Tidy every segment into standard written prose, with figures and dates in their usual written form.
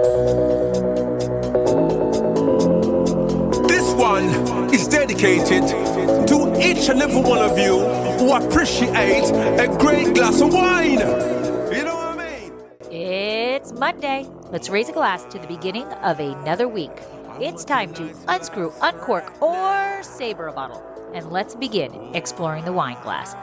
This one is dedicated to each and every one of you who appreciate a great glass of wine. You know what I mean? It's Monday. Let's raise a glass to the beginning of another week. It's time to unscrew, uncork, or saber a bottle. And let's begin exploring the wine glass.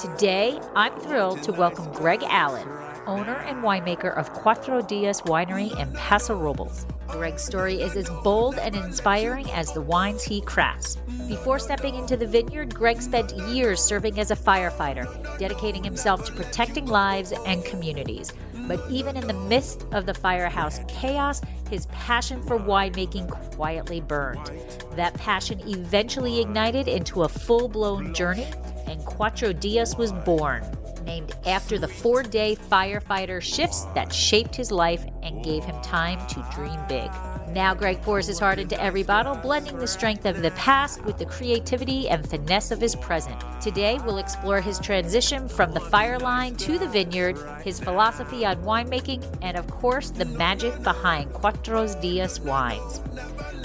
Today, I'm thrilled to welcome Greg Allen, owner and winemaker of Cuatro Dias Winery in Paso Robles. Greg's story is as bold and inspiring as the wines he crafts. Before stepping into the vineyard, Greg spent years serving as a firefighter, dedicating himself to protecting lives and communities. But even in the midst of the Firehouse chaos, his passion for winemaking quietly burned. That passion eventually ignited into a full-blown journey, and Cuatro Dias was born, named after the 4-day firefighter shifts that shaped his life and gave him time to dream big. Now Greg pours his heart into every bottle, blending the strength of the past with the creativity and finesse of his present. Today, we'll explore his transition from the fireline to the vineyard, his philosophy on winemaking, and of course, the magic behind Cuatro Dias wines.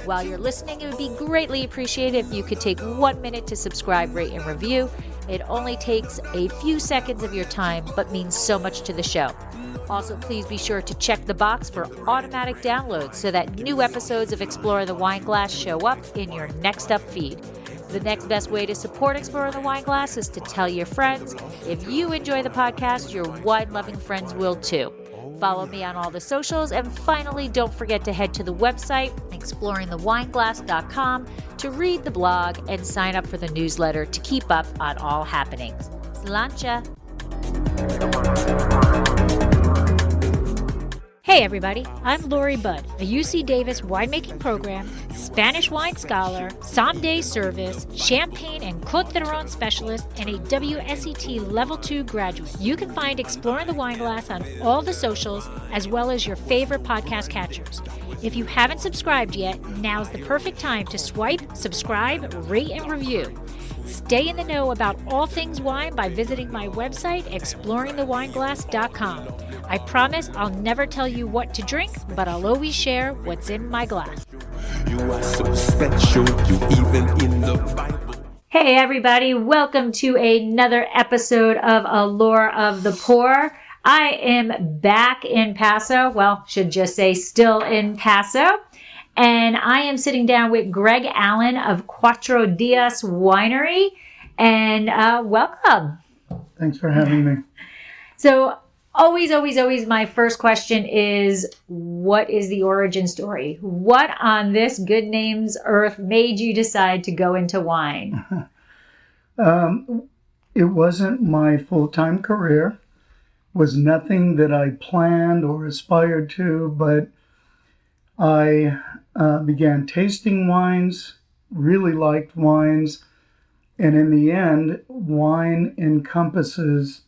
While you're listening, it would be greatly appreciated if you could take 1 minute to subscribe, rate, and review. It only takes a few seconds of your time, but means so much to the show. Also, please be sure to check the box for automatic downloads so that new episodes of Explore the Wine Glass show up in your next up feed. The next best way to support Explore the Wine Glass is to tell your friends. If you enjoy the podcast, your wine-loving friends will too. Follow me on all the socials, and finally, don't forget to head to the website, exploringthewineglass.com, to read the blog and sign up for the newsletter to keep up on all happenings. Sláinte! Hey everybody, I'm Lori Budd, a UC Davis winemaking program, Spanish wine scholar, sommelier service, champagne and Côte d'Aron specialist, and a WSET Level 2 graduate. You can find Exploring the Wine Glass on all the socials, as well as your favorite podcast catchers. If you haven't subscribed yet, now's the perfect time to swipe, subscribe, rate, and review. Stay in the know about all things wine by visiting my website, exploringthewineglass.com. I promise I'll never tell you what to drink, but I'll always share what's in my glass. You are so special, you even in the Bible. Hey everybody, welcome to another episode of Allure of the Poor. I am back in Paso, should just say still in Paso. And I am sitting down with Greg Allen of Cuatro Dias Winery. And welcome. Thanks for having me. So always my first question is, what is the origin story? What on this good name's earth made you decide to go into wine? It wasn't my full-time career. Was nothing that I planned or aspired to, but I began tasting wines, really liked wines, and in the end, wine encompasses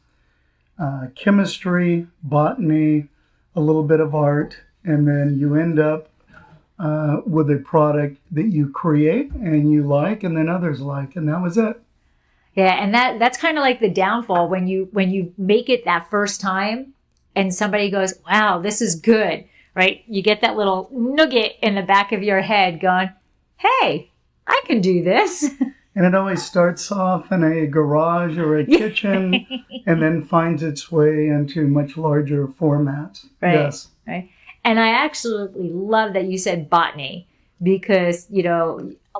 chemistry, botany, a little bit of art, and then you end up with a product that you create and you like and then others like, and that was it. Yeah, and that's kind of like the downfall when you make it that first time and somebody goes, wow, this is good, right? You get that little nugget in the back of your head going, hey, I can do this. And it always starts off in a garage or a kitchen and then finds its way into much larger formats. Right, yes. Right. And I absolutely love that you said botany because,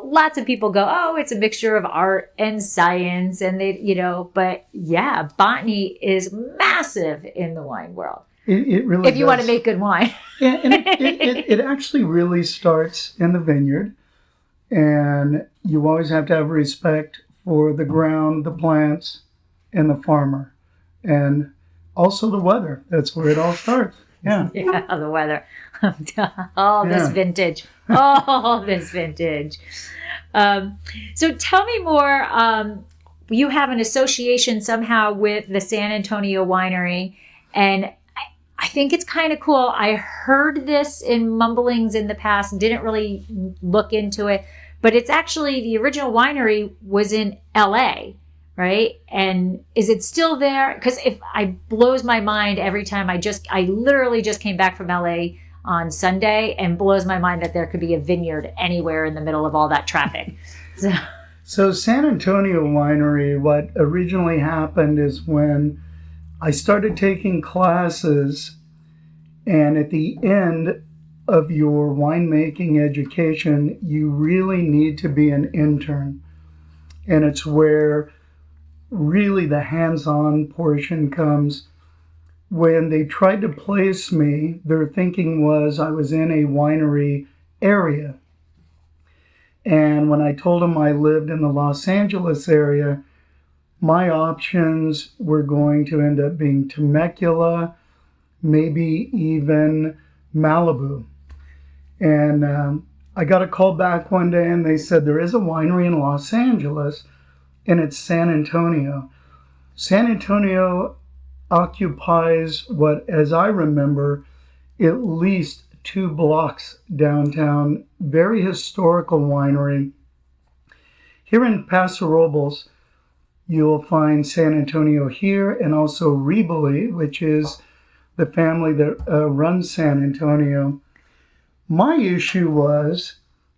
lots of people go, oh, it's a mixture of art and science. And but yeah, botany is massive in the wine world. It really if you want to make good wine. Yeah, and it actually really starts in the vineyard. And you always have to have respect for the ground, the plants, and the farmer. And also the weather. That's where it all starts. Yeah. Yeah, the weather. This vintage. Oh, this vintage. So tell me more. You have an association somehow with the San Antonio Winery. And I think it's kind of cool. I heard this in mumblings in the past, didn't really look into it. But it's actually, the original winery was in LA, right? And is it still there? Because blows my mind every time I literally just came back from LA on Sunday, and blows my mind that there could be a vineyard anywhere in the middle of all that traffic. So San Antonio Winery, what originally happened is when I started taking classes, and at the end of your winemaking education, you really need to be an intern. And it's where really the hands-on portion comes. When they tried to place me, their thinking was I was in a winery area. And when I told them I lived in the Los Angeles area, my options were going to end up being Temecula, maybe even Malibu. And I got a call back one day and they said, there is a winery in Los Angeles and it's San Antonio. San Antonio occupies what, as I remember, at least 2 blocks downtown. Very historical winery. Here in Paso Robles, you'll find San Antonio here and also Riboli, which is the family that runs San Antonio. My issue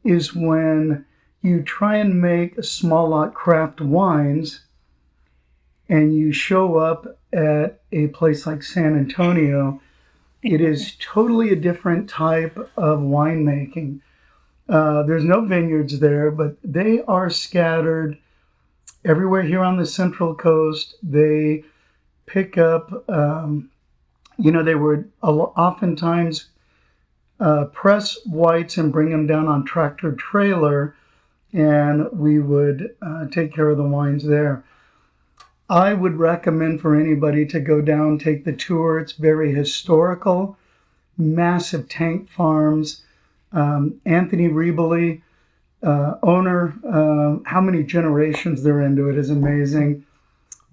is when you try and make small lot craft wines and you show up at a place like San Antonio, it is totally a different type of winemaking. There's no vineyards there, but they are scattered everywhere here on the Central Coast. They pick up, they would oftentimes press whites and bring them down on tractor trailer, and we would take care of the wines there. I would recommend for anybody to go down, take the tour. It's very historical, massive tank farms. Anthony Riboli, owner, how many generations they're into it is amazing.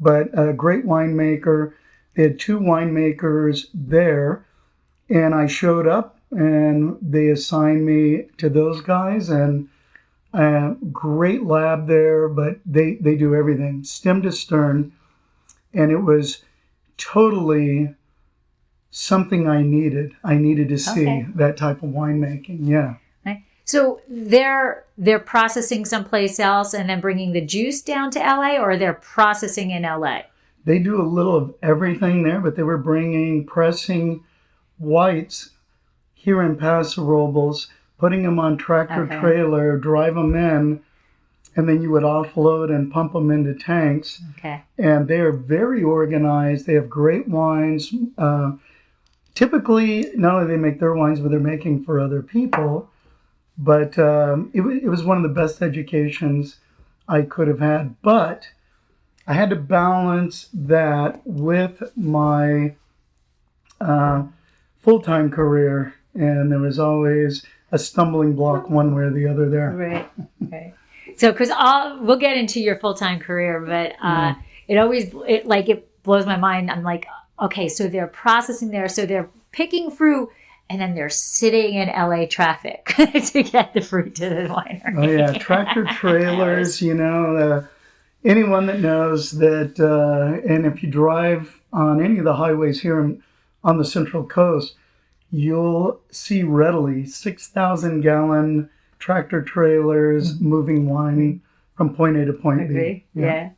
But a great winemaker. They had 2 winemakers there, and I showed up and they assigned me to those guys, and great lab there, but they do everything, stem to stern, and it was totally something I needed. I needed to see that type of winemaking, yeah. Okay. So they're processing someplace else and then bringing the juice down to LA, or they're processing in LA? They do a little of everything there, but they were pressing whites here in Paso Robles, putting them on tractor trailer, drive them in, and then you would offload and pump them into tanks. Okay. And they are very organized. They have great wines. Typically, not only do they make their wines, but they're making for other people. But it was one of the best educations I could have had. But I had to balance that with my full-time career, and there was always a stumbling block one way or the other there. Right. So, because we'll get into your full-time career, but it blows my mind. I'm like, okay, so they're processing there, so they're picking fruit, and then they're sitting in LA traffic to get the fruit to the winery. Oh yeah, tractor trailers. Anyone that knows that, and if you drive on any of the highways here on the Central Coast, you'll see readily 6,000-gallon tractor trailers moving wine from point A to point B. Yeah.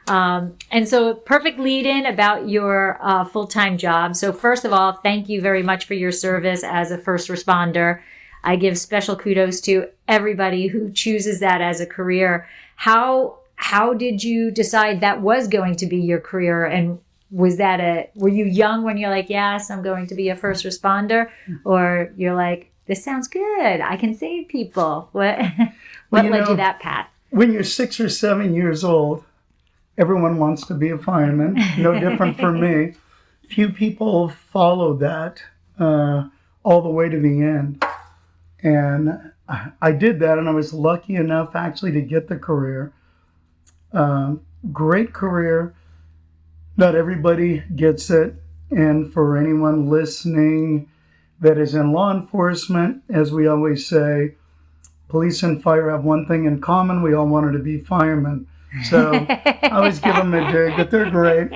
And so perfect lead-in about your full-time job. So first of all, thank you very much for your service as a first responder. I give special kudos to everybody who chooses that as a career. How did you decide that was going to be your career? And were you young when you're like, yes, I'm going to be a first responder? Or you're like, this sounds good, I can save people? What led you that path? When you're 6 or 7 years old, everyone wants to be a fireman. No different for me. Few people follow that all the way to the end. And I did that, and I was lucky enough actually to get the career. Great career. Not everybody gets it. And for anyone listening that is in law enforcement, as we always say, police and fire have one thing in common. We all wanted to be firemen. So I always give them a dig, but they're great.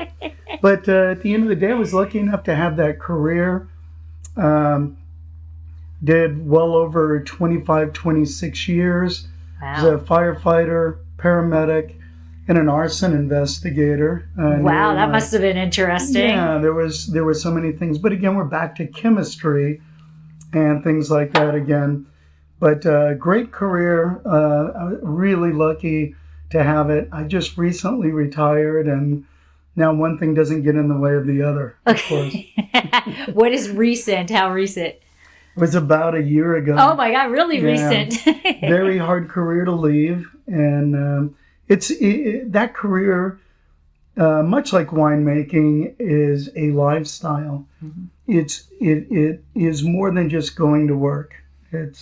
But at the end of the day, I was lucky enough to have that career. Did well over 25, 26 years. Wow. As a firefighter, paramedic, and an arson investigator. Wow, that must have been interesting. Yeah, there were so many things. But again, we're back to chemistry and things like that again. But great career. Really lucky to have it. I just recently retired, and now one thing doesn't get in the way of the other, of course. What is recent? How recent? It was about a year ago. Oh my God, really recent. Very hard career to leave. And that career, much like winemaking, is a lifestyle. Mm-hmm. It is more than just going to work. It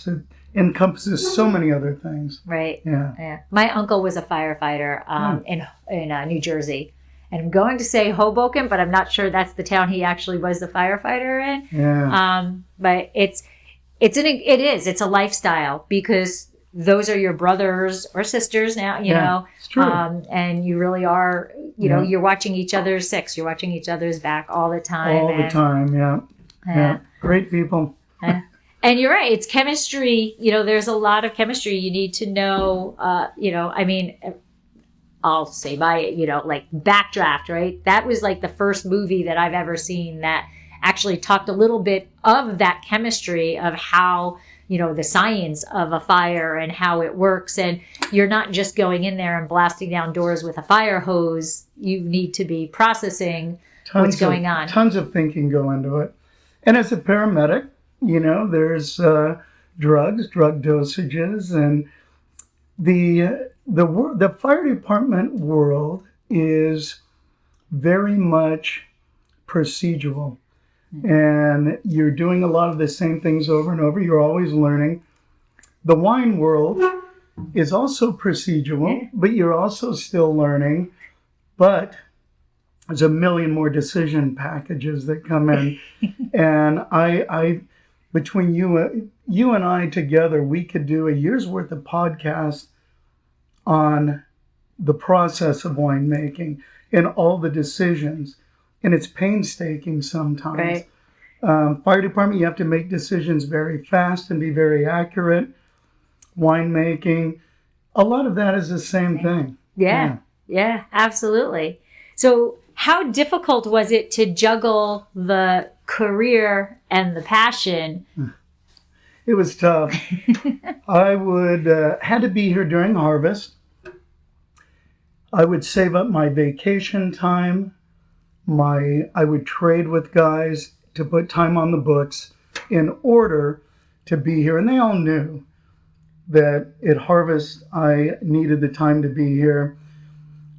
encompasses so many other things. Right. Yeah. My uncle was a firefighter in New Jersey. And I'm going to say Hoboken, but I'm not sure that's the town he actually was the firefighter in. Yeah. But it's a lifestyle, because those are your brothers or sisters now, you know. It's true. And you really are, you know, you're watching each other's six, you're watching each other's back all the time. All the time, yeah. Great people. And you're right, it's chemistry. You know, there's a lot of chemistry you need to know. You know, I mean, I'll say like Backdraft, right? That was like the first movie that I've ever seen that actually talked a little bit of that chemistry of how, you know, the science of a fire and how it works. And you're not just going in there and blasting down doors with a fire hose. You need to be processing what's going on. Tons of thinking go into it. And as a paramedic, you know, there's drug dosages, and the fire department world is very much procedural. And you're doing a lot of the same things over and over. You're always learning. The wine world is also procedural, but you're also still learning. But there's a million more decision packages that come in. And I between you and I together, we could do a year's worth of podcasts on the process of winemaking and all the decisions. And it's painstaking sometimes. Right. Fire department, you have to make decisions very fast and be very accurate. Winemaking, a lot of that is the same thing. Yeah, absolutely. So how difficult was it to juggle the career and the passion? It was tough. I would had to be here during harvest. I would save up my vacation time. I would trade with guys to put time on the books in order to be here. And they all knew that at harvest, I needed the time to be here.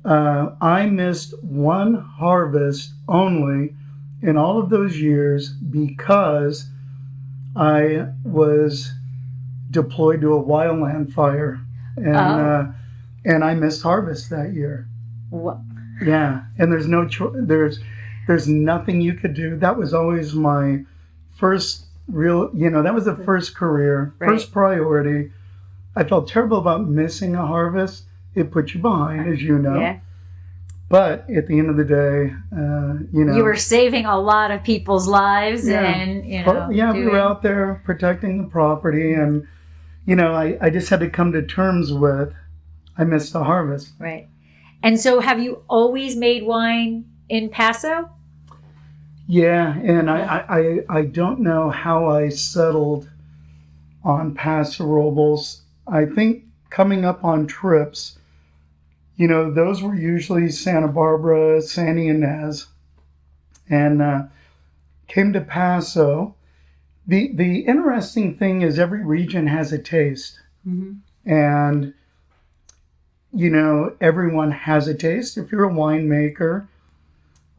I missed one harvest only in all of those years because I was deployed to a wildland fire. And I missed harvest that year. What? Yeah, and there's no there's nothing you could do. That was always my first real, that was the first career, first priority. I felt terrible about missing a harvest. It put you behind, as you know. Yeah. But at the end of the day, you were saving a lot of people's lives, and we were out there protecting the property, and I just had to come to terms with I missed the harvest. Right. And so have you always made wine in Paso? Yeah, and I don't know how I settled on Paso Robles. I think coming up on trips, those were usually Santa Barbara, San Ynez, and came to Paso. The interesting thing is every region has a taste. Mm-hmm. And everyone has a taste. If you're a winemaker,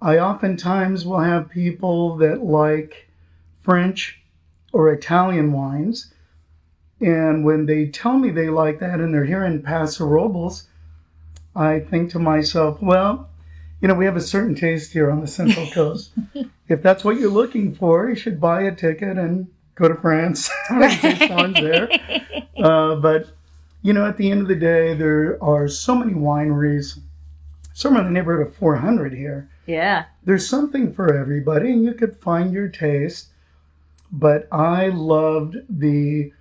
I oftentimes will have people that like French or Italian wines. And when they tell me they like that and they're here in Paso Robles, I think to myself, well, we have a certain taste here on the Central Coast. If that's what you're looking for, you should buy a ticket and go to France. Taste wines there. But at the end of the day, there are so many wineries, somewhere in the neighborhood of 400 here. Yeah. There's something for everybody, and you could find your taste. but I loved the,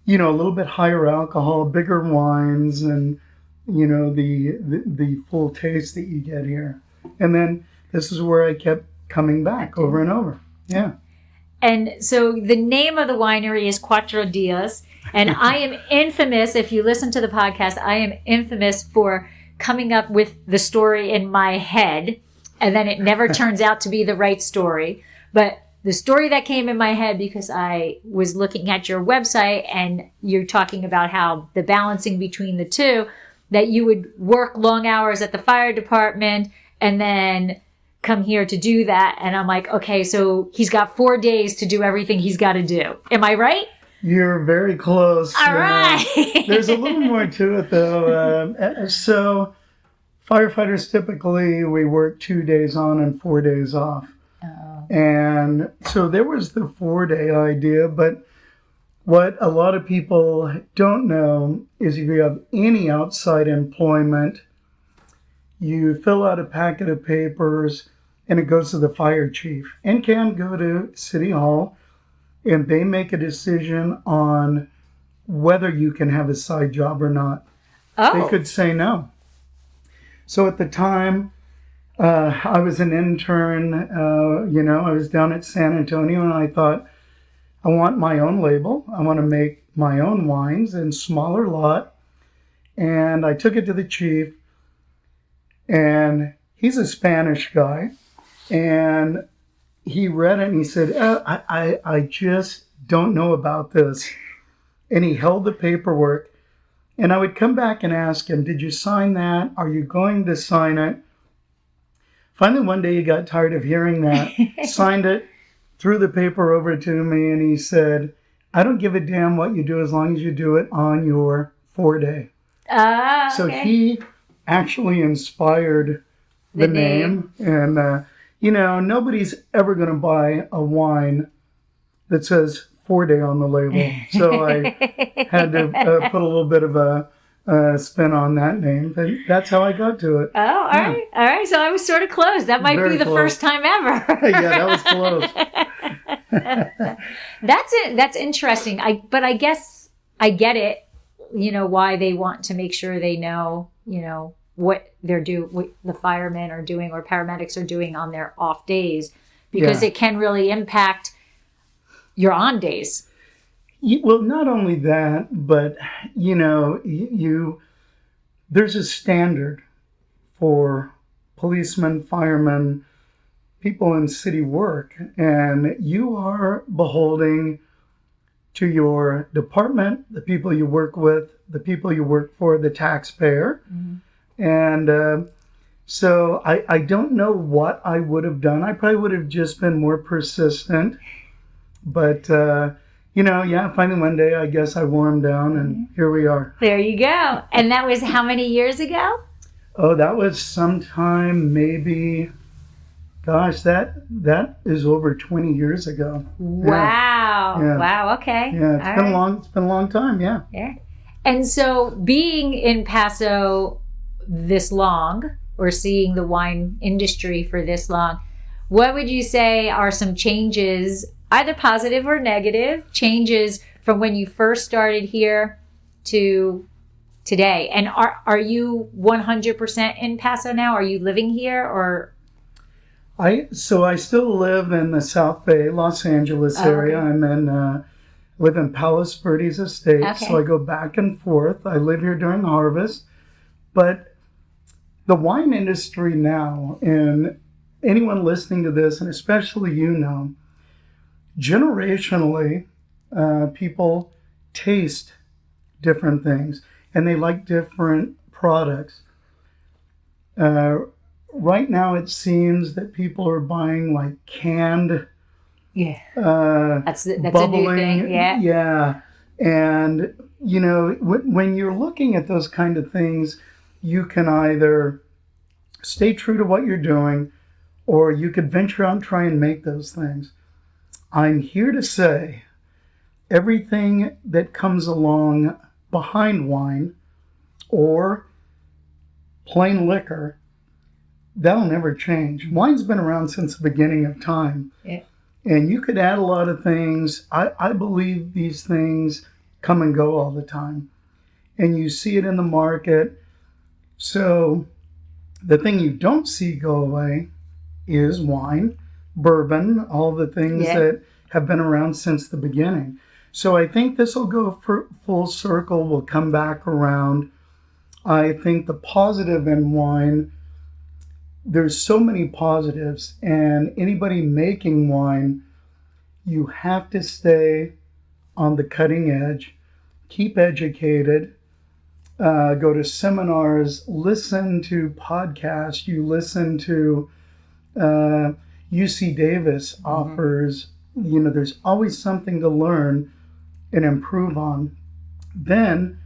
a little bit higher alcohol, bigger wines, and, the full taste that you get here. And then this is where I kept coming back over and over. Yeah. And so the name of the winery is Cuatro Dias. And I am infamous, if you listen to the podcast, I am infamous for coming up with the story in my head. And then it never turns out to be the right story. But the story that came in my head, because I was looking at your website and you're talking about how the balancing between the two, that you would work long hours at the fire department and then come here to do that. And I'm like, okay, so he's got 4 days to do everything he's got to do. Am I right? You're very close. All right. There's a little more to it, though. So firefighters, typically, we work 2 days on and 4 days off. Oh. And so there was the 4-day idea, but what a lot of people don't know is if you have any outside employment, you fill out a packet of papers and it goes to the fire chief and can go to City Hall, and they make a decision on whether you can have a side job or not. Oh. They could say no. So at the time, I was an intern, I was down at San Antonio, and I thought, I want my own label. I want to make my own wines in smaller lot. And I took it to the chief, and he's a Spanish guy. And he read it and he said, I just don't know about this. And he held the paperwork. And I would come back and ask him, did you sign that? Are you going to sign it? Finally, one day he got tired of hearing that, signed it, threw the paper over to me, and he said, I don't give a damn what you do as long as you do it on your 4-day. Okay. So he actually inspired the name. And, nobody's ever going to buy a wine that says 4-day on the label. So I had to put a little bit of a spin on that name. But that's how I got to it. Oh, all right. All right. So I was sort of close. That might be the first time ever. Yeah, that was close. That's it. That's interesting. But I guess I get it, why they want to make sure they know, what what the firemen are doing or paramedics are doing on their off days, because it can really impact your on days. Well, not only that, but, there's a standard for policemen, firemen, people in city work, and you are beholding to your department, the people you work with, the people you work for, the taxpayer. Mm-hmm. And so I don't know what I would have done. I probably would have just been more persistent. But, finally one day I guess I wore them down, and here we are. There you go. And that was how many years ago? Oh, that was sometime maybe... Gosh, that is over 20 years ago. Wow. Yeah. Wow. Okay. Yeah, it's been a long time. Yeah. Yeah. And so being in Paso this long, or seeing the wine industry for this long, what would you say are some changes, either positive or negative, changes from when you first started here to today? And are you 100% in Paso now? Are you living here, or... I still live in the South Bay, Los Angeles area. Okay. I'm live in Palos Verdes Estate, okay. So I go back and forth. I live here during harvest. But the wine industry now, and anyone listening to this, and especially generationally, people taste different things, and they like different products. Right now, it seems that people are buying like canned, that's bubbling, a new thing. Yeah. And when you're looking at those kind of things, you can either stay true to what you're doing, or you could venture out and try and make those things. I'm here to say, everything that comes along behind wine or plain liquor, that'll never change. Wine's been around since the beginning of time. Yeah. And you could add a lot of things. I believe these things come and go all the time. And you see it in the market. So the thing you don't see go away is wine, bourbon, all the things that have been around since the beginning. So I think this will go for full circle, will come back around. I think the positive in wine, there's so many positives, and anybody making wine, you have to stay on the cutting edge, keep educated, go to seminars, listen to podcasts, you listen to UC Davis offers, there's always something to learn and improve on. Then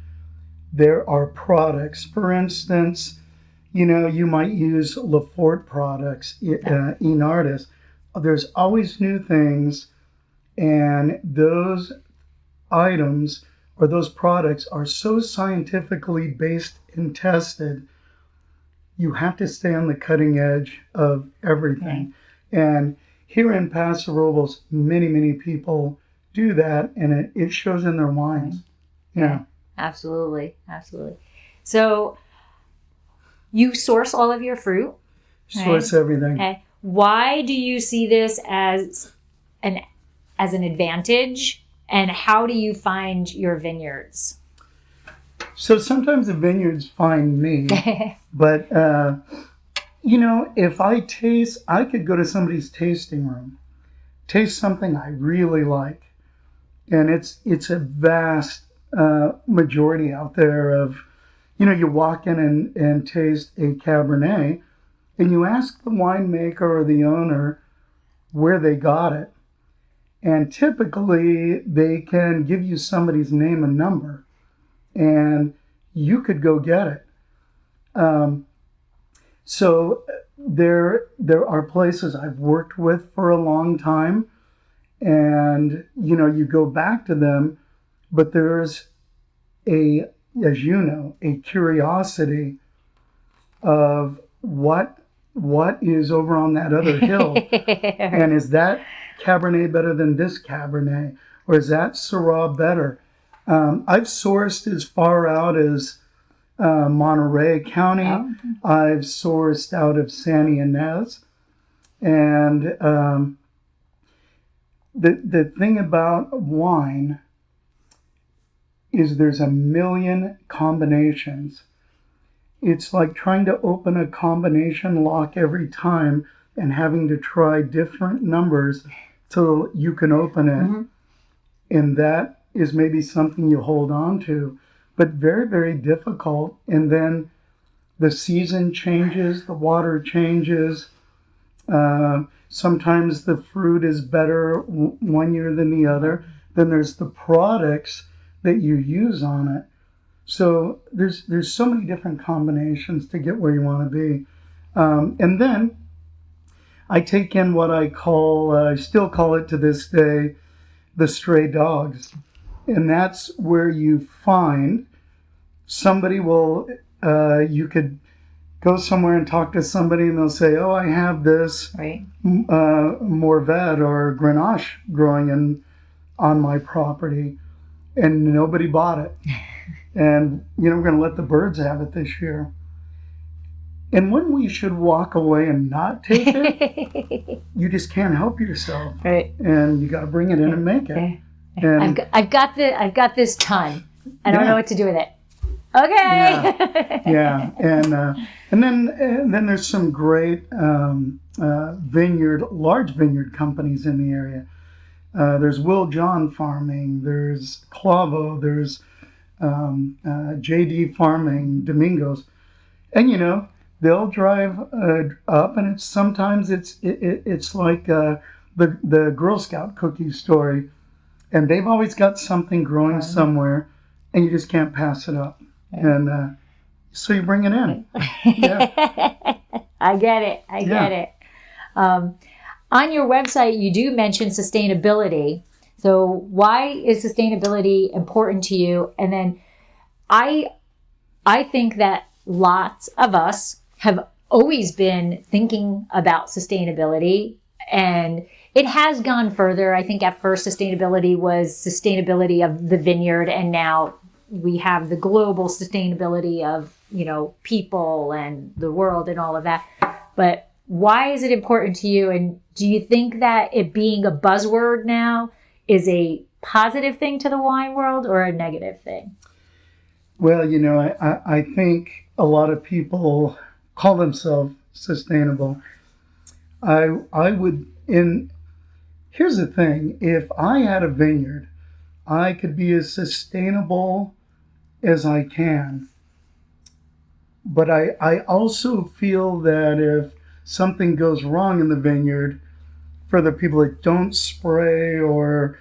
there are products. For instance, you might use Lafort products, Enartis. There's always new things, and those items or those products are so scientifically based and tested. You have to stay on the cutting edge of everything. And here in Paso Robles, many, many people do that, and it shows in their wines. Yeah. Absolutely. So you source all of your fruit. Source everything. Okay. Why do you see this as an advantage, and how do you find your vineyards? So sometimes the vineyards find me, but if I could go to somebody's tasting room, taste something I really like, and it's a vast majority out there of, you walk in and taste a Cabernet, and you ask the winemaker or the owner where they got it, and typically they can give you somebody's name and number, and you could go get it. So there are places I've worked with for a long time, and you go back to them, but there's a curiosity of what is over on that other hill, and is that Cabernet better than this Cabernet, or is that Syrah better? I've sourced as far out as Monterey County. I've sourced out of San Ynez. And the thing about wine is there's a million combinations. It's like trying to open a combination lock every time and having to try different numbers till you can open it. And that is maybe something you hold on to, but very, very difficult. And then the season changes, the water changes. Sometimes the fruit is better one year than the other. Then there's the products that you use on it. So there's so many different combinations to get where you want to be. And then I take in what I still call it to this day, the stray dogs. And that's where you find somebody you could go somewhere and talk to somebody and they'll say, oh, I have this Morvet or Grenache growing on my property, and nobody bought it. And, we're going to let the birds have it this year. And when we should walk away and not take it, you just can't help yourself. Right. And you got to bring it in and make it. And I've got this ton. I don't know what to do with it. Okay. Yeah. And then there's some great large vineyard companies in the area. There's Will John Farming. There's Clavo. There's JD Farming, Domingos, and they'll drive up, and sometimes it's like the Girl Scout cookie story, and they've always got something growing somewhere, and you just can't pass it up, and so you bring it in. Yeah. I get it. On your website, you do mention sustainability. So why is sustainability important to you? And then I think that lots of us have always been thinking about sustainability, and it has gone further. I think at first sustainability was sustainability of the vineyard, and now we have the global sustainability of, people and the world and all of that. But why is it important to you? And do you think that it being a buzzword now is a positive thing to the wine world or a negative thing? Well, I think a lot of people call themselves sustainable. I would, here's the thing, if I had a vineyard, I could be as sustainable as I can. But I also feel that if something goes wrong in the vineyard, for the people that don't spray or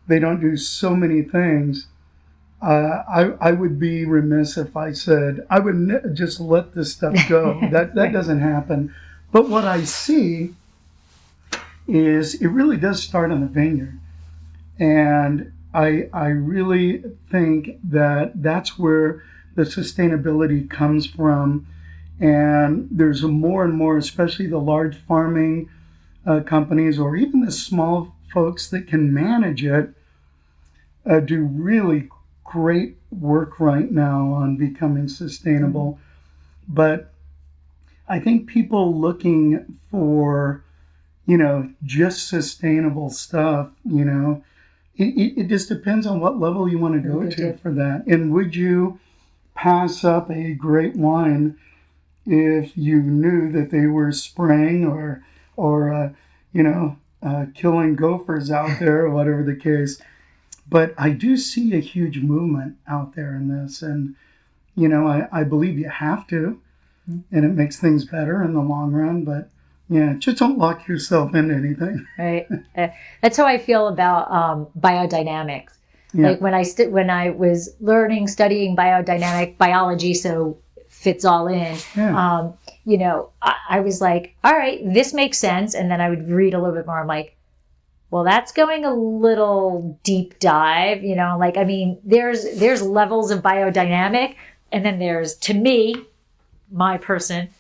they don't do so many things, I would be remiss if I said I would just let this stuff go. That doesn't happen. But what I see is it really does start in the vineyard. And I really think that that's where the sustainability comes from. And there's more and more, especially the large farming companies or even the small folks that can manage it, do really great work right now on becoming sustainable. But I think people looking for, just sustainable stuff, it just depends on what level you want to go to for that. And would you pass up a great wine if you knew that they were spraying or killing gophers out there or whatever the case? But I do see a huge movement out there in this. And, I believe you have to. And it makes things better in the long run. But, just don't lock yourself into anything. Right. That's how I feel about biodynamics. Yeah. Like when I was studying biodynamic biology, so fits all in, Yeah. I was like, all right, this makes sense. And then I would read a little bit more. I'm like, well, that's going a little deep dive, there's levels of biodynamic, and then there's, to me, my person,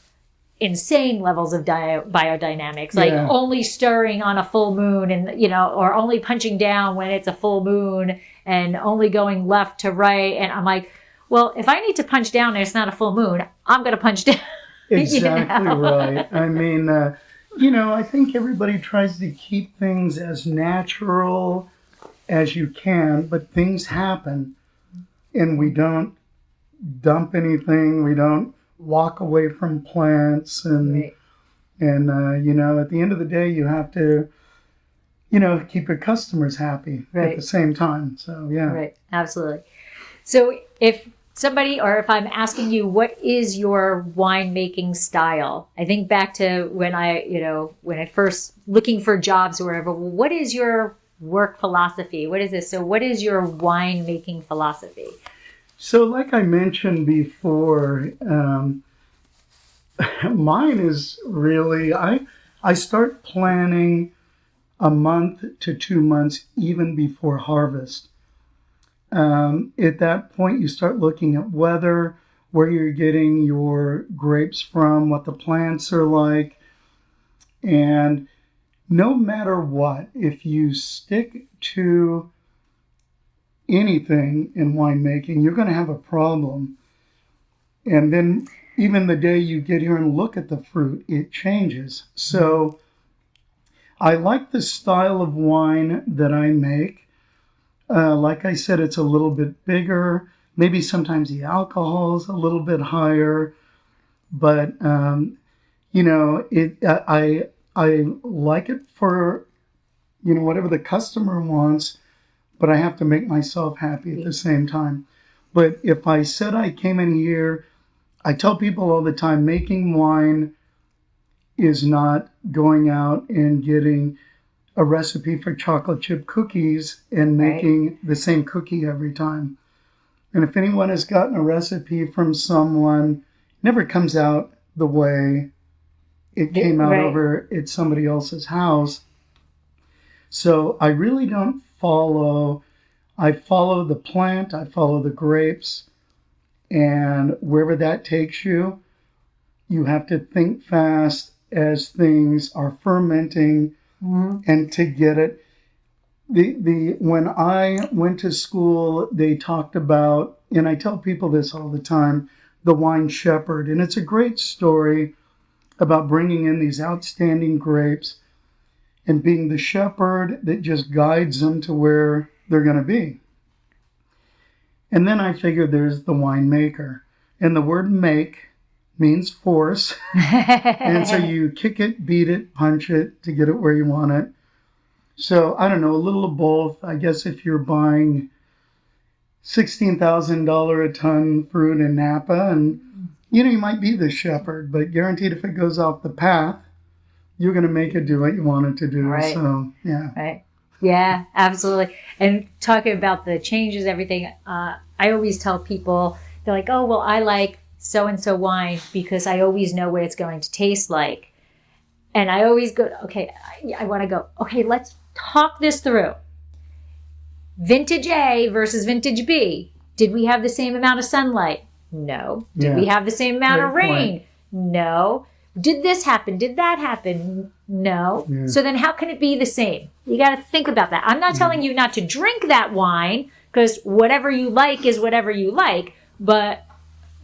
insane levels of biodynamics, like only stirring on a full moon and, or only punching down when it's a full moon and only going left to right. And I'm like, well, if I need to punch down and it's not a full moon, I'm going to punch down. Exactly right. I mean, I think everybody tries to keep things as natural as you can, but things happen and we don't dump anything. We don't walk away from plants and, right. and at the end of the day, you have to, keep your customers happy at the same time. So, yeah. Right. Absolutely. So if if I'm asking you, what is your winemaking style? I think back to when I first looking for jobs or whatever, well, what is your work philosophy? What is this? So what is your winemaking philosophy? So like I mentioned before, mine is really, I start planning a month to 2 months even before harvest. At that point, you start looking at weather, where you're getting your grapes from, what the plants are like. And no matter what, if you stick to anything in winemaking, you're going to have a problem. And then even the day you get here and look at the fruit, it changes. So I like the style of wine that I make. Like I said, it's a little bit bigger. Maybe sometimes the alcohol is a little bit higher, but I like it for whatever the customer wants, but I have to make myself happy at the same time. But if I said I came in here, I tell people all the time, making wine is not going out and getting a recipe for chocolate chip cookies and making the same cookie every time. And if anyone has gotten a recipe from someone, it never comes out the way it came out over at somebody else's house. So I really don't I follow the plant, I follow the grapes, and wherever that takes you, you have to think fast as things are fermenting and to get it. When I went to school, they talked about, and I tell people this all the time, the wine shepherd. And it's a great story about bringing in these outstanding grapes and being the shepherd that just guides them to where they're going to be. And then I figured there's the winemaker. And the word make means force. And so you kick it, beat it, punch it to get it where you want it. So I don't know, a little of both. I guess if you're buying $16,000 a ton fruit in Napa, and you might be the shepherd, but guaranteed if it goes off the path, you're going to make it do what you want it to do. Right. So, yeah. Right. Yeah, absolutely. And talking about the changes, everything, I always tell people, they're like, oh, well, I like so-and-so wine because I always know what it's going to taste like. And I always go, okay, I want to go, okay, let's talk this through. Vintage A versus vintage B. Did we have the same amount of sunlight? No. Did we have the same amount of rain? No. Did this happen? Did that happen? No. Yeah. So then how can it be the same? You got to think about that. I'm not telling you not to drink that wine, because whatever you like is whatever you like, but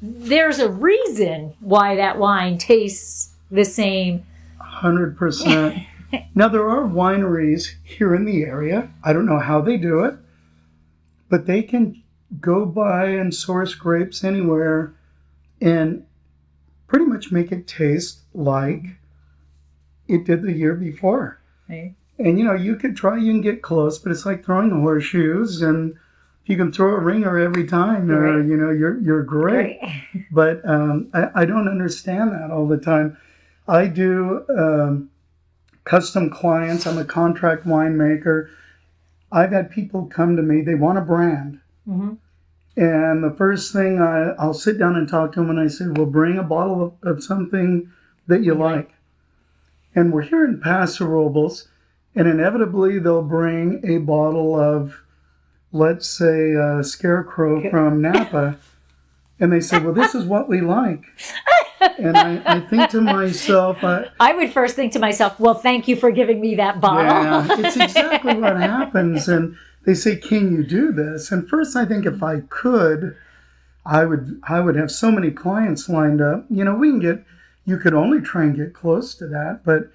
there's a reason why that wine tastes the same. 100%. Now, there are wineries here in the area. I don't know how they do it, but they can go buy and source grapes anywhere and pretty much make it taste like it did the year before. Right. And, you could try, you can get close, but it's like throwing horseshoes, and if you can throw a ringer every time, right. You're great. Right. But I don't understand that all the time. I do custom clients. I'm a contract winemaker. I've had people come to me, they want a brand. Mm-hmm. And the first thing I'll sit down and talk to them, and I say, well, bring a bottle of something that you like. And we're here in Paso Robles, and inevitably they'll bring a bottle of, let's say, Scarecrow from Napa. And they say, well, this is what we like. And I think to myself... I would first think to myself, well, thank you for giving me that bottle. Yeah, it's exactly what happens. And they say, can you do this? And first I think if I could, I would have so many clients lined up. You could only try and get close to that. But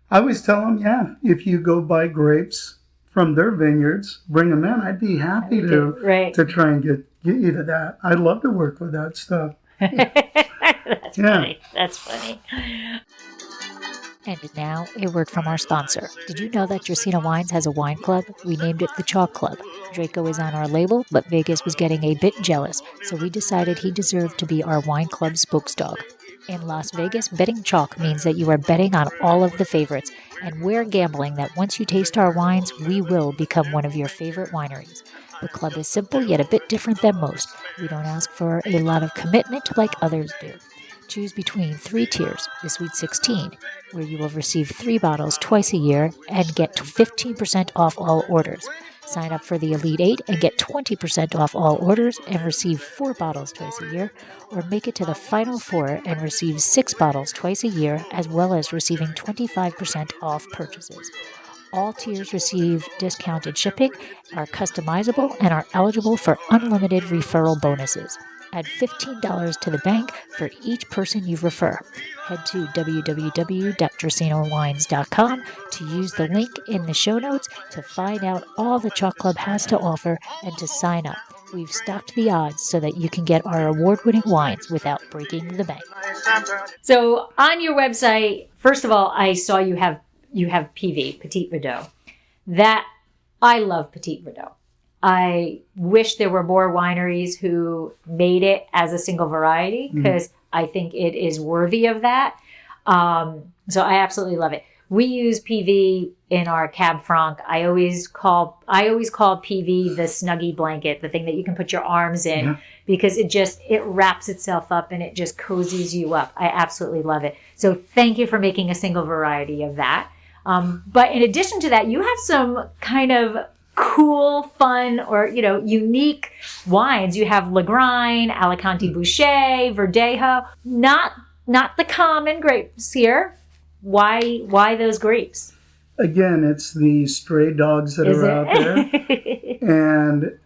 I always tell them, if you go buy grapes from their vineyards, bring them in. I'd be happy to try and get you to that. I'd love to work with that stuff. That's funny. That's funny. And now, a word from our sponsor. Did you know that Dracaena Wines has a wine club? We named it the Chalk Club. Draco is on our label, but Vegas was getting a bit jealous, so we decided he deserved to be our wine club spokesdog. In Las Vegas, betting chalk means that you are betting on all of the favorites, and we're gambling that once you taste our wines, we will become one of your favorite wineries. The club is simple, yet a bit different than most. We don't ask for a lot of commitment like others do. Choose between 3 tiers, the Sweet 16, where you will receive 3 bottles twice a year and get 15% off all orders. Sign up for the Elite 8 and get 20% off all orders and receive 4 bottles twice a year, or make it to the Final 4 and receive 6 bottles twice a year, as well as receiving 25% off purchases. All tiers receive discounted shipping, are customizable, and are eligible for unlimited referral bonuses. Add $15 to the bank for each person you refer. Head to www.dracaenawines.com to use the link in the show notes to find out all the Chalk Club has to offer and to sign up. We've stocked the odds so that you can get our award-winning wines without breaking the bank. So on your website, first of all, I saw you have PV, Petit Verdot. That, I love Petit Verdot. I wish there were more wineries who made it as a single variety, because I think it is worthy of that. So I absolutely love it. We use PV in our Cab Franc. I always call PV the Snuggie blanket, the thing that you can put your arms in, because it wraps itself up and it just cozies you up. I absolutely love it. So thank you for making a single variety of that. But in addition to that, you have some kind of cool, fun, or, unique wines. You have Lagrein, Alicante Bouschet, Verdejo, not the common grapes here. Why those grapes? again, it's the stray dogs that Is are out there. it? And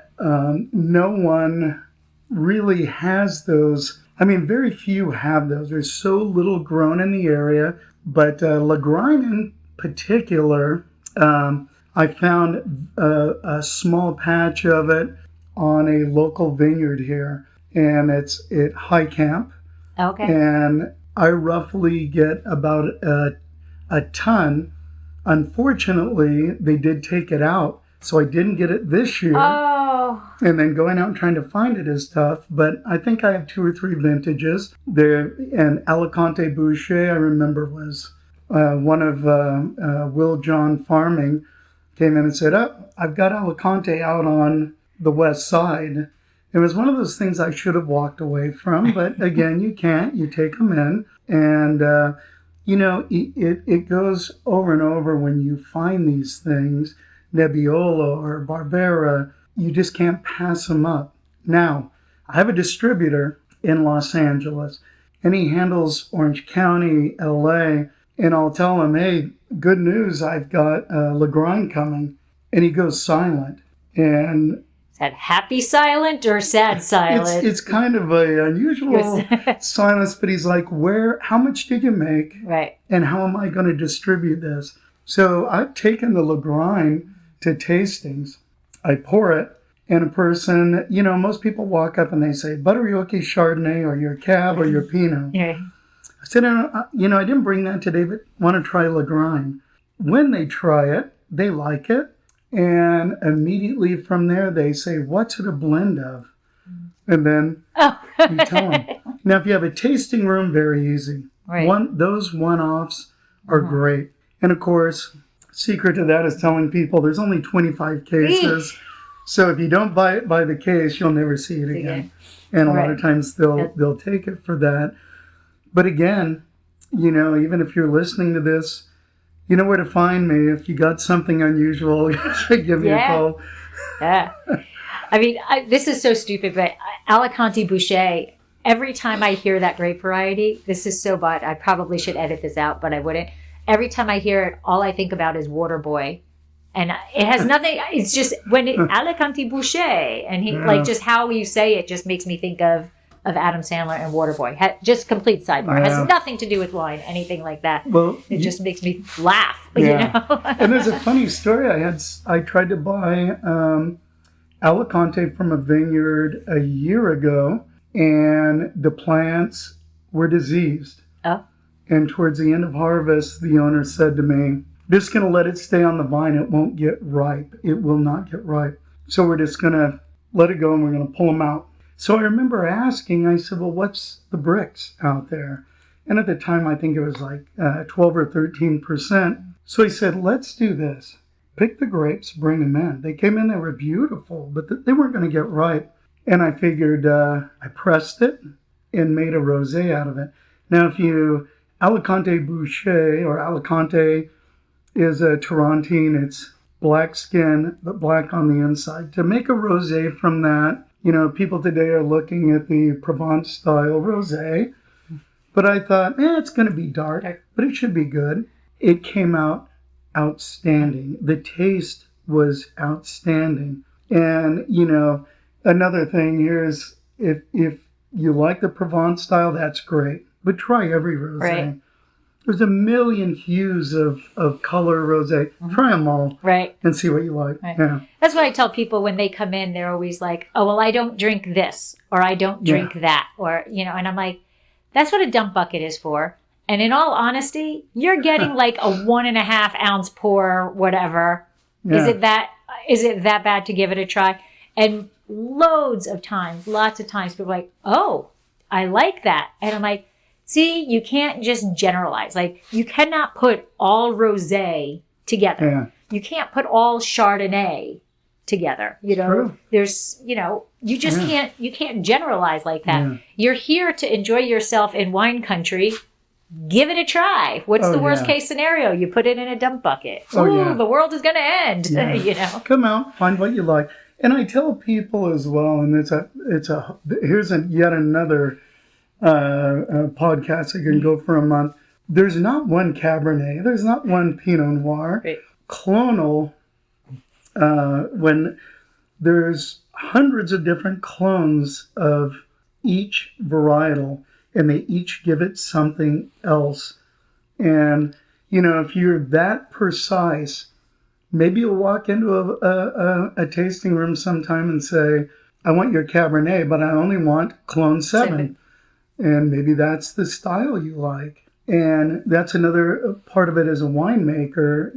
no one really has those. I mean, very few have those. There's so little grown in the area. But Lagrine in particular, I found a small patch of it on a local vineyard here. And it's at High Camp. Okay. And I roughly get about a ton. Unfortunately, they did take it out, so I didn't get it this year. Oh. And then going out and trying to find it is tough, but I think I have 2 or 3 vintages. There, and Alicante Boucher, I remember, was one of Will John Farming came in and said, "Oh, I've got Alicante out on the west side." It was one of those things I should have walked away from, but again, you can't. You take them in, and you know, it goes over and over when you find these things, Nebbiolo or Barbera, you just can't pass them up. Now, I have a distributor in Los Angeles, and he handles Orange County, LA, and I'll tell him, "Hey, good news, I've got Lagrine coming," and he goes silent. And Is that happy silent or sad silent? it's kind of a unusual silence, but he's like, how much did you make? Right. And how am I going to distribute this? So I've taken the Lagrine to tastings. I pour it, and a person, you know, most people walk up and they say, "Buttery Oaky Chardonnay or your Cab or your Pinot." Yeah. I said, I didn't bring that today, but want to try Lagrine. When they try it, they like it. And immediately from there, they say, "What's it a blend of?" And then you tell them. Now, if you have a tasting room, very easy. Right. Those one-offs are great. And of course, secret to that is telling people there's only 25 cases. So if you don't buy it by the case, you'll never see it again. And a lot of times they'll take it for that. But again, you know, even if you're listening to this, you know where to find me. If you got something unusual, give me a call. Yeah. I mean, this is so stupid, but Alicante Boucher, every time I hear that grape variety, this is so bad. I probably should edit this out, but I wouldn't. Every time I hear it, all I think about is Waterboy. And it has nothing, it's just when Alicante Boucher, and he like just how you say it just makes me think of Adam Sandler and Waterboy. Just complete sidebar. Yeah. Has nothing to do with wine, anything like that. Well, it just makes me laugh. Yeah. You know? And there's a funny story. I tried to buy Alicante from a vineyard a year ago, and the plants were diseased. Oh. And towards the end of harvest, the owner said to me, "Just going to let it stay on the vine. It won't get ripe. It will not get ripe. So we're just going to let it go and we're going to pull them out." So I remember asking, I said, "Well, what's the bricks out there?" And at the time, I think it was like 12 or 13%. So he said, "Let's do this. Pick the grapes, bring them in." They came in, they were beautiful, but they weren't going to get ripe. And I figured I pressed it and made a rosé out of it. Now, Alicante Boucher or Alicante is a Torrentine. It's black skin, but black on the inside. To make a rosé from that, you know, people today are looking at the Provence style rosé. But I thought, it's going to be dark, but it should be good. It came out outstanding. The taste was outstanding. And, you know, another thing here is if you like the Provence style, that's great. But try every rosé. Right. There's a million hues of color rosé. Try them all. Right. And see what you like. Right. Yeah. That's what I tell people when they come in. They're always like, "Oh, well, I don't drink this," or "I don't drink that," or, you know, and I'm like, that's what a dump bucket is for. And in all honesty, you're getting like a 1.5 ounce pour, whatever. Yeah. Is it that bad to give it a try? And lots of times, people are like, "Oh, I like that." And I'm like, see, you can't just generalize. Like, you cannot put all rosé together. Yeah. You can't put all Chardonnay together. You know, True. There's, you know, you just you can't generalize like that. Yeah. You're here to enjoy yourself in wine country. Give it a try. What's the worst case scenario? You put it in a dump bucket. The world is going to end. Yeah. You know, come out, find what you like. And I tell people as well, and here's yet another podcast that can go for a month. there's not one Cabernet, there's not one Pinot Noir. Right. Clonal, when there's hundreds of different clones of each varietal, and they each give it something else. And, if you're that precise, maybe you'll walk into a tasting room sometime and say, I want your Cabernet, but I only want Clone 7. And maybe that's the style you like. And that's another part of it as a winemaker.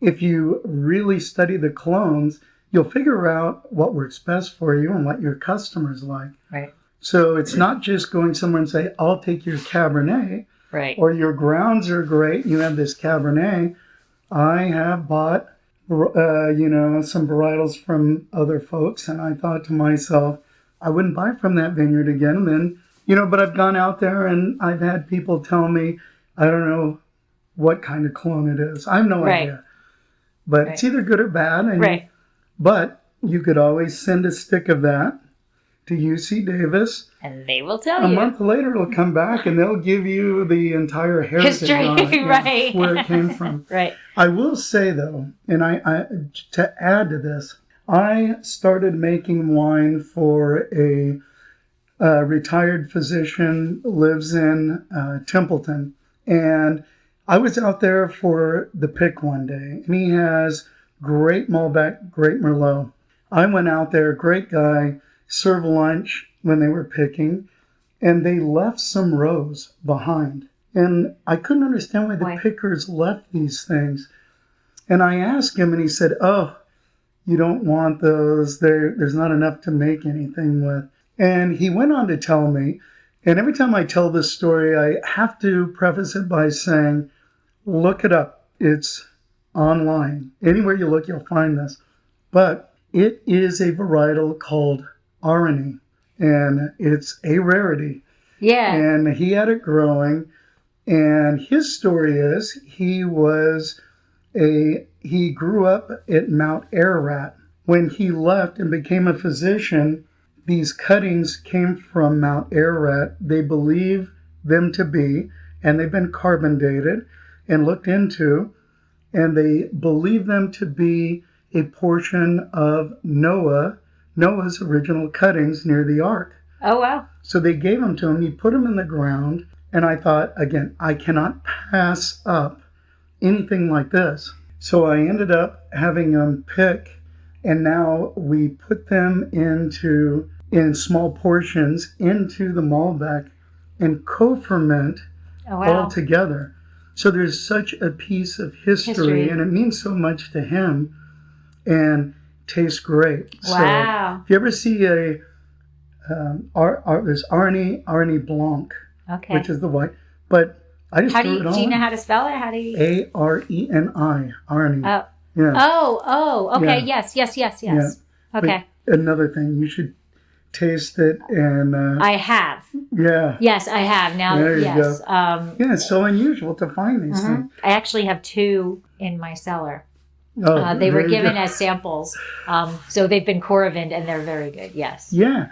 If you really study the clones, you'll figure out what works best for you and what your customers like. Right. So it's not just going somewhere and say, I'll take your Cabernet. Right. Or your grounds are great. You have this Cabernet. I have bought, some varietals from other folks. And I thought to myself, I wouldn't buy from that vineyard again. And then, but I've gone out there and I've had people tell me, I don't know what kind of clone it is. I have no idea. But it's either good or bad. And but you could always send a stick of that to UC Davis. And they will tell you. A month later, it'll come back and they'll give you the entire heritage on it, right? Where it came from. Right. I will say though, and I to add to this, I started making wine for a retired physician, lives in Templeton, and I was out there for the pick one day, and he has great Malbec, great Merlot. I went out there, great guy, served lunch when they were picking, and they left some rows behind. And I couldn't understand why the pickers left these things. And I asked him, and he said, oh, you don't want those. There's not enough to make anything with. And he went on to tell me, and every time I tell this story, I have to preface it by saying, look it up. It's online. Anywhere you look, you'll find this. But it is a varietal called Arani, and it's a rarity. Yeah. And he had it growing, and his story is he grew up at Mount Ararat. When he left and became a physician, these cuttings came from Mount Ararat. They believe them to be, and they've been carbon dated and looked into, and they believe them to be a portion of Noah's original cuttings near the ark. Oh, wow. So they gave them to him. He put them in the ground. And I thought, again, I cannot pass up anything like this. So I ended up having them pick. And now we put them in small portions into the Malbec and co-ferment all together. So there's such a piece of history. And it means so much to him. And tastes great. Wow. So if you ever see there's Arani Blanc, which is the white, but I just threw it on. Do you know how to spell it? How do you? Areni, Arani. Oh. Yeah. Oh, okay. Yeah. Yes. Yeah. Okay. But another thing, you should taste it and... I have. Yeah. Yes, I have. Now, there you yes. Go. It's so unusual to find these things. I actually have 2 in my cellar. Oh, they were given as samples. So they've been Coravined and they're very good. Yes. Yeah.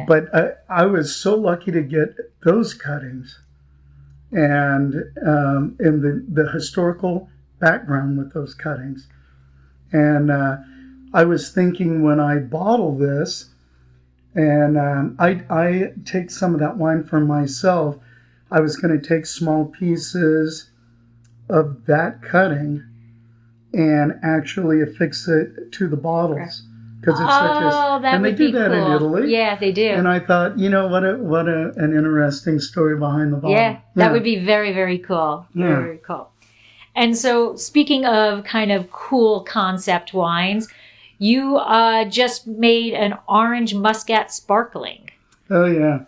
But I was so lucky to get those cuttings and in the historical background with those cuttings. And I was thinking when I bottle this, and I take some of that wine for myself, I was going to take small pieces of that cutting and actually affix it to the bottles. Because it's such a, that and they would do be that cool. in Italy. Yeah, they do. And I thought, what an interesting story behind the bottle. Yeah, that would be very, very cool. Very, very cool. And so speaking of kind of cool concept wines, you just made an orange muscat sparkling. Oh, yeah.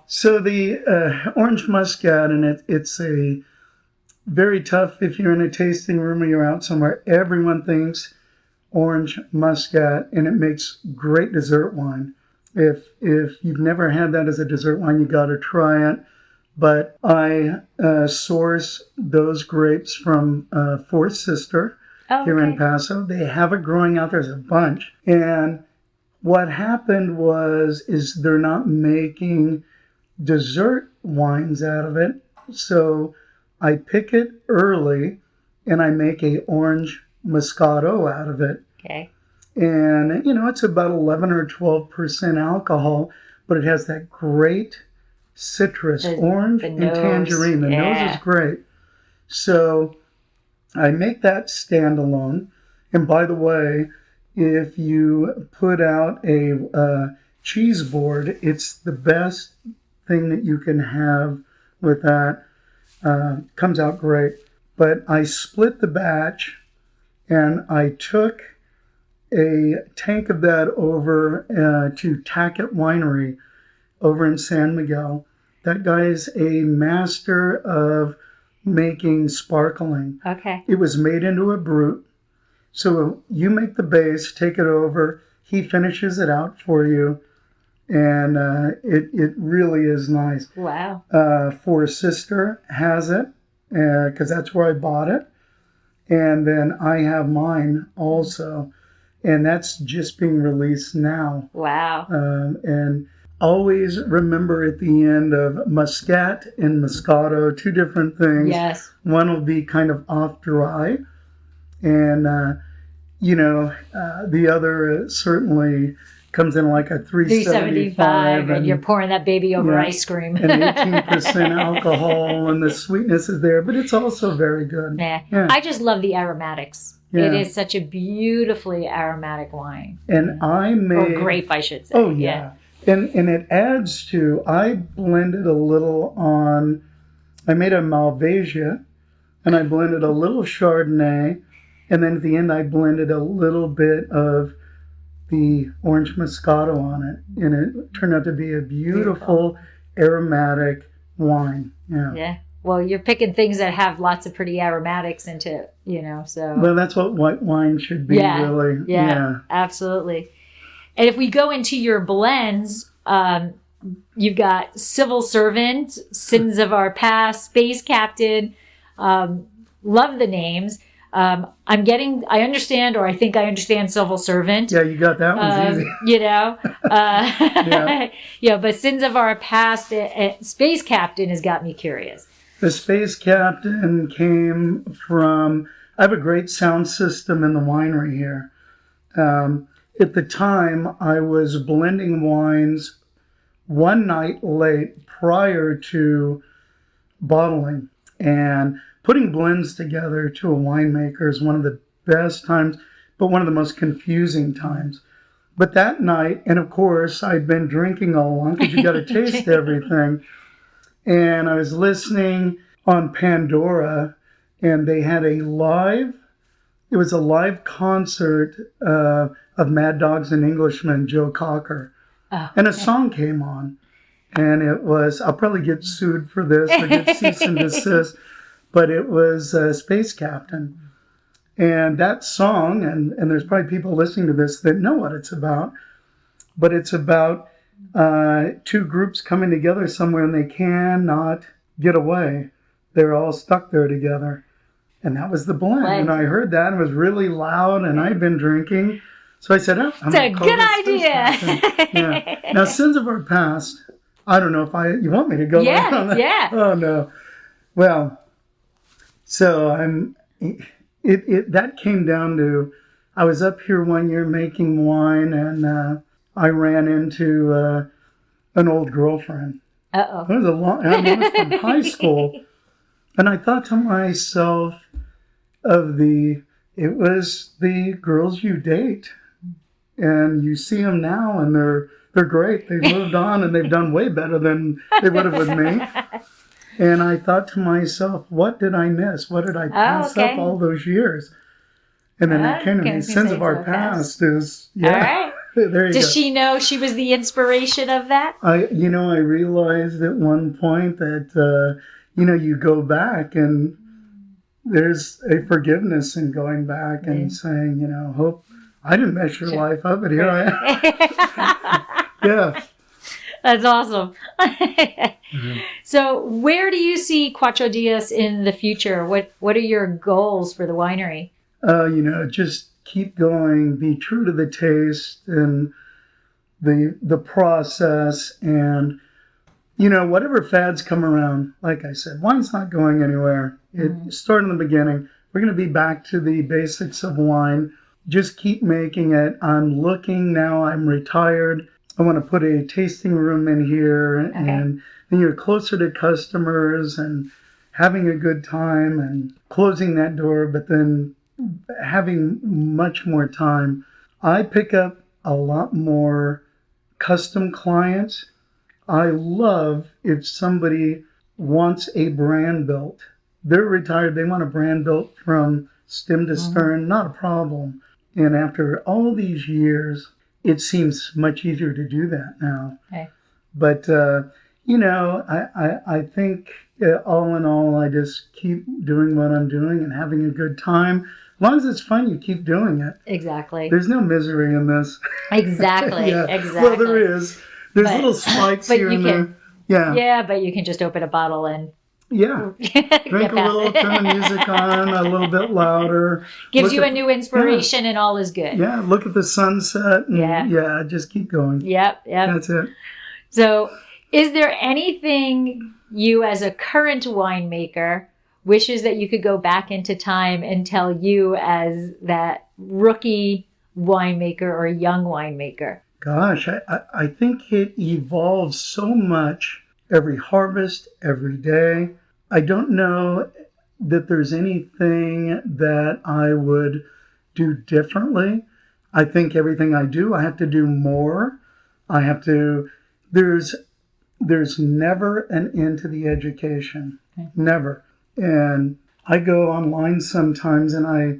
So the orange muscat, and it's a very tough if you're in a tasting room or you're out somewhere. Everyone thinks orange muscat, and it makes great dessert wine. If you've never had that as a dessert wine, you got to try it. But I source those grapes from Fourth Sister here in Paso. They have it growing out. There's a bunch. And what happened is they're not making dessert wines out of it So I pick it early, and I make a orange Moscato out of it. Okay. And, it's about 11 or 12% alcohol, but it has that great citrus, orange and tangerine. The nose is great. So I make that standalone. And by the way, if you put out a cheese board, it's the best thing that you can have with that. Comes out great. But I split the batch, and I took a tank of that over to Tackett Winery over in San Miguel. That guy's a master of making sparkling. Okay. It was made into a brut. So you make the base, take it over, he finishes it out for you, and it really is nice. Wow. For Sister has it, because that's where I bought it. And then I have mine also, and that's just being released now. Wow. And always remember at the end of Muscat and Moscato, two different things. Yes. One will be kind of off dry, and the other certainly comes in like a 375, and you're pouring that baby over ice cream. And 18% alcohol, and the sweetness is there, but it's also very good. Yeah. Yeah. I just love the aromatics. Yeah. It is such a beautifully aromatic wine. And I made... Or grape, I should say. Oh, yeah. And it adds to... I blended a little on... I made a Malvasia, and I blended a little Chardonnay, and then at the end I blended a little bit of the orange Moscato on it, and it turned out to be a beautiful aromatic wine. Yeah. Yeah. Well, you're picking things that have lots of pretty aromatics into it, so. Well, that's what white wine should be, really. Yeah, absolutely. And if we go into your blends, you've got Civil Servant, Sins of Our Past, Space Captain. Love the names. I understand, or I think I understand Civil Servant. Yeah, you got that one easy. Yeah, but Sins of Our Past, Space Captain has got me curious. The Space Captain came from... I have a great sound system in the winery here. At the time, I was blending wines one night late prior to bottling, and putting blends together to a winemaker is one of the best times, but one of the most confusing times. But that night, and of course, I'd been drinking all along because you got to taste everything. And I was listening on Pandora, and they had it was a live concert of Mad Dogs and Englishmen, Joe Cocker. Oh, and a song came on, and it was, I'll probably get sued for this or get cease and desist, but it was Space Captain. And that song, and there's probably people listening to this that know what it's about, but it's about two groups coming together somewhere and they cannot get away. They're all stuck there together. And that was the blend. And I heard that, and it was really loud, and I'd been drinking. So I said, oh, I'm it's a good idea. Yeah. Now, Sins of Our Past, I don't know if you want me to go on that? Yeah. Oh, no. Well, so that came down to, I was up here one year making wine, and I ran into an old girlfriend. Uh-oh. It was it was from high school. And I thought to myself it was the girls you date. And you see them now, and they're great. They've moved on, and they've done way better than they would have with me. And I thought to myself, what did I miss? What did I pass up all those years? And then it came to me, Sins of Our Past is, All right. There you go. Does she know she was the inspiration of that? I realized at one point that, you go back, and there's a forgiveness in going back and saying, hope I didn't mess your life up, but here I am. Yeah. That's awesome. So where do you see Cuatro Dias in the future? What are your goals for the winery? Just keep going, be true to the taste and the process, and whatever fads come around, like I said, wine's not going anywhere. It started in the beginning. We're going to be back to the basics of wine. Just keep making it. I'm looking now. I'm retired. I want to put a tasting room in here, and then you're closer to customers and having a good time and closing that door, but then having much more time. I pick up a lot more custom clients. I love if somebody wants a brand built. They're retired. They want a brand built from stem to stern. Not a problem. And after all these years, it seems much easier to do that now. Okay. But, I think all in all, I just keep doing what I'm doing and having a good time. As long as it's fun, you keep doing it. Exactly. There's no misery in this. Exactly. Yeah. Exactly. Well, there is. There's little spikes here and there. Yeah. Yeah, but you can just open a bottle and drink a little, turn the music on a little bit louder. Gives you a new inspiration and all is good. Yeah, look at the sunset. And just keep going. Yep. That's it. So, is there anything you as a current winemaker wishes that you could go back into time and tell you as that rookie winemaker or young winemaker? Gosh, I think it evolves so much every harvest, every day. I don't know that there's anything that I would do differently. I think everything I do, I have to do more. There's never an end to the education. Okay. Never. And I go online sometimes and I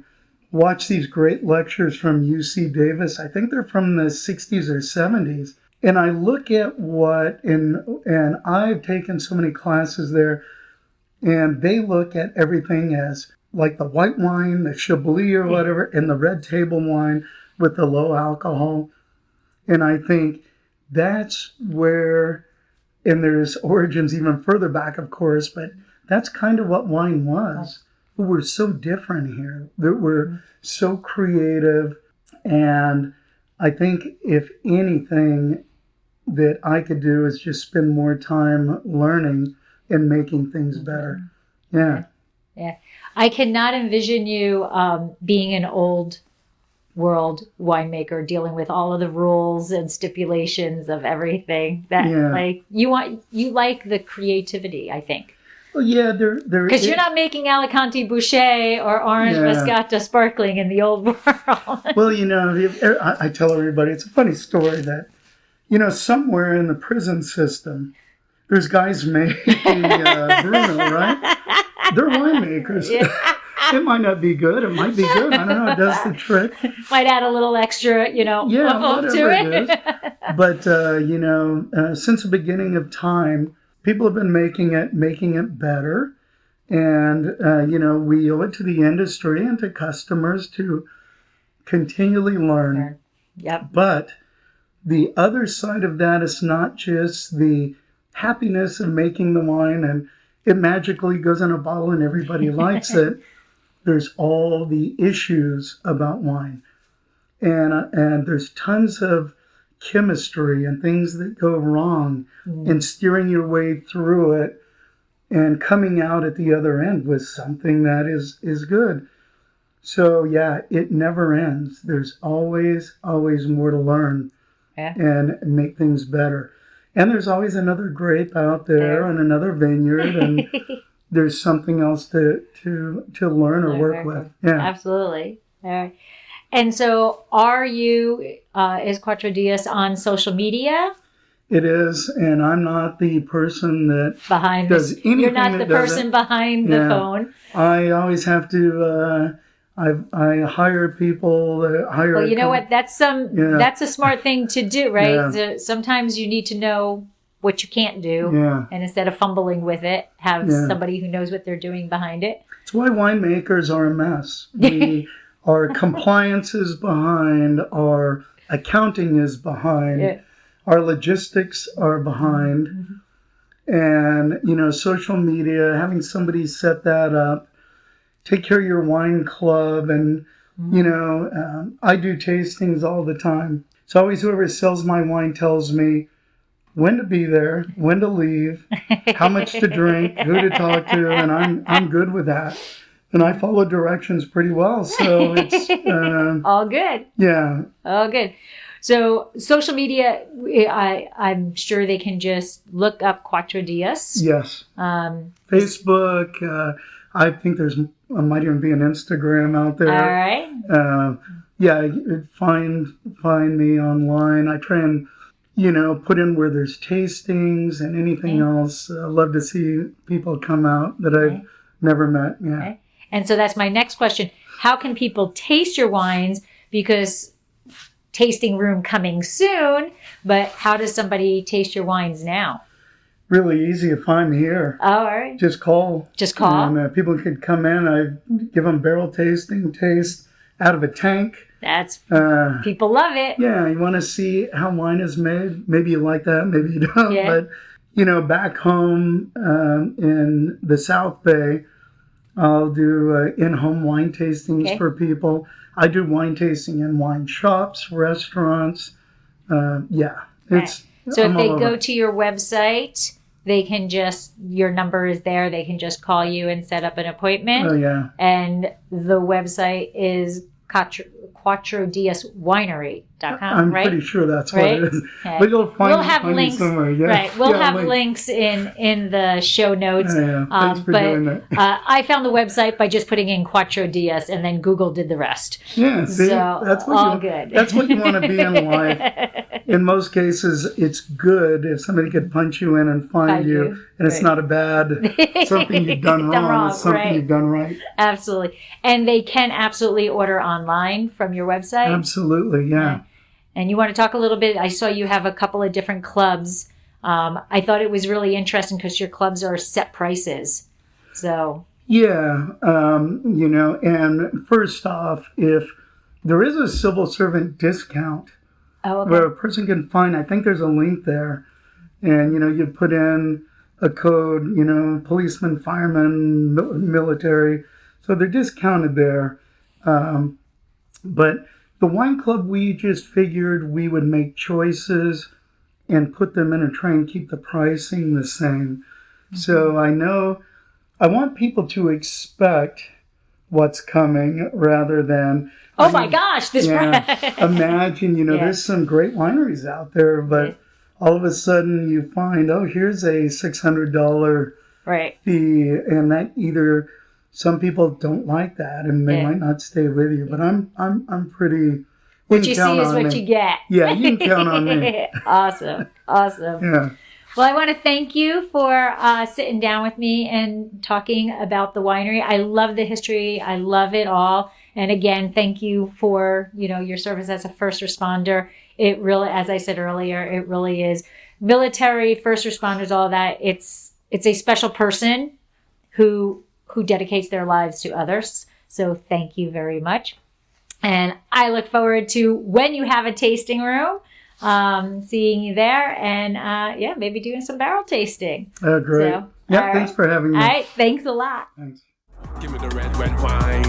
watch these great lectures from UC Davis. I think they're from the 60s or 70s. And I look at and I've taken so many classes there, and they look at everything as like the white wine, the Chablis or whatever, and the red table wine with the low alcohol. And I think that's where, and there's origins even further back, of course, but that's kind of what wine was. We're so different here. We're so creative. And I think if anything that I could do is just spend more time learning and making things better. Yeah. I cannot envision you being an old world winemaker dealing with all of the rules and stipulations of everything like you like the creativity, I think. Well, yeah, because you're not making Alicante Boucher or Orange Moscato Sparkling in the old world. Well, I tell everybody, it's a funny story that, somewhere in the prison system, there's guys making Bruno, right? They're winemakers. Yeah. It might not be good. It might be good. I don't know. It does the trick. Might add a little extra, whatever to it. It is. But, since the beginning of time, people have been making it better. And, we owe it to the industry and to customers to continually learn. Yep. But the other side of that is not just the happiness of making the wine and it magically goes in a bottle and everybody likes it. There's all the issues about wine. And there's tons of chemistry and things that go wrong and steering your way through it and coming out at the other end with something that is good. So it never ends. There's always more to learn and make things better. And there's always another grape out there and another vineyard and there's something else to learn or work with. Yeah. Absolutely. All right. And so are you, is Cuatro Dias on social media? It is, and I'm not the person that does anything. You're not the person behind the phone. I always have to, I hire people. Well, you know what? That's a smart thing to do, right? Yeah. So sometimes you need to know what you can't do. Yeah. And instead of fumbling with it, have somebody who knows what they're doing behind it. That's why winemakers are a mess. Our compliance is behind, our accounting is behind, our logistics are behind, and, social media, having somebody set that up, take care of your wine club, and, I do tastings all the time. It's always whoever sells my wine tells me, when to be there, when to leave, how much to drink, who to talk to, and I'm good with that. And I follow directions pretty well, so it's all good. Yeah. All good. So social media, I'm sure they can just look up Cuatro Dias. Yes. Facebook. I think might even be an Instagram out there. All right. Yeah, find me online. I try and put in where there's tastings and anything else. I love to see people come out that I've never met. Yeah. Okay. And so that's my next question. How can people taste your wines? Because tasting room coming soon, but how does somebody taste your wines now? Really easy if I'm here. Oh, all right. Just call. And people could come in. I give them barrel tasting, taste out of a tank. People love it. Yeah, you want to see how wine is made. Maybe you like that, maybe you don't. Yeah. But, back home in the South Bay, I'll do in-home wine tastings for people. I do wine tasting in wine shops, restaurants. So if they go to your website, they can your number is there. They can just call you and set up an appointment. Oh, yeah. And the website is Cuatro Dias Winery.com, I'm right? pretty sure that's what it is. Okay. But you'll we'll have links somewhere. Yeah. Right. We'll have links in the show notes. Yeah. Thanks for doing that. I found the website by just putting in Cuatro Dias, and then Google did the rest. Yeah. See, so that's good. That's what you want to be in life. In most cases, it's good if somebody could punch you in and find you, and it's not a bad something you've done wrong. It's something you've done right. Absolutely. And they can absolutely order online from your website. Absolutely, yeah. And you want to talk a little bit, I saw you have a couple of different clubs. I thought it was really interesting because your clubs are set prices. So. Yeah, and first off, if there is a civil servant discount where a person can find, I think there's a link there, and, you put in a code, policeman, fireman, military, so they're discounted there. But the wine club, we just figured we would make choices and put them in and try and keep the pricing the same. Mm-hmm. So I want people to expect what's coming rather than... my gosh! Imagine, there's some great wineries out there, but all of a sudden you find, here's a $600 fee, and that either... Some people don't like that, and they might not stay with you. But I'm pretty. What you see is what you get. Yeah, you can count on me. Awesome. Yeah. Well, I want to thank you for sitting down with me and talking about the winery. I love the history. I love it all. And again, thank you for your service as a first responder. It really, as I said earlier, it really is military, first responders, all that. It's a special person who dedicates their lives to others. So thank you very much. And I look forward to when you have a tasting room, seeing you there and maybe doing some barrel tasting. Oh, great. So, thanks for having me. All right, thanks a lot. Thanks. Give me the red wine.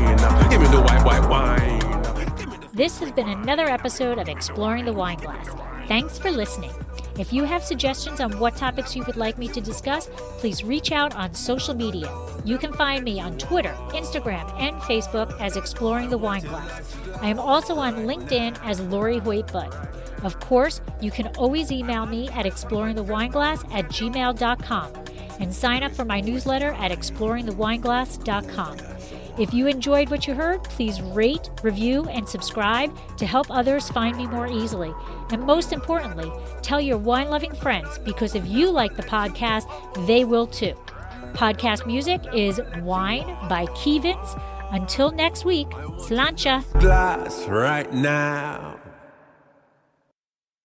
Give me the white wine. This has been another episode of Exploring the Wine Glass. Thanks for listening. If you have suggestions on what topics you would like me to discuss, please reach out on social media. You can find me on Twitter, Instagram, and Facebook as Exploring the Wine Glass. I am also on LinkedIn as Lori Hoyt-Budd. Of course, you can always email me at exploringthewineglass@gmail.com and sign up for my newsletter at exploringthewineglass.com. If you enjoyed what you heard, please rate, review, and subscribe to help others find me more easily. And most importantly, tell your wine-loving friends, because if you like the podcast, they will too. Podcast music is Wine by Kevins. Until next week, sláinte. Glass right now.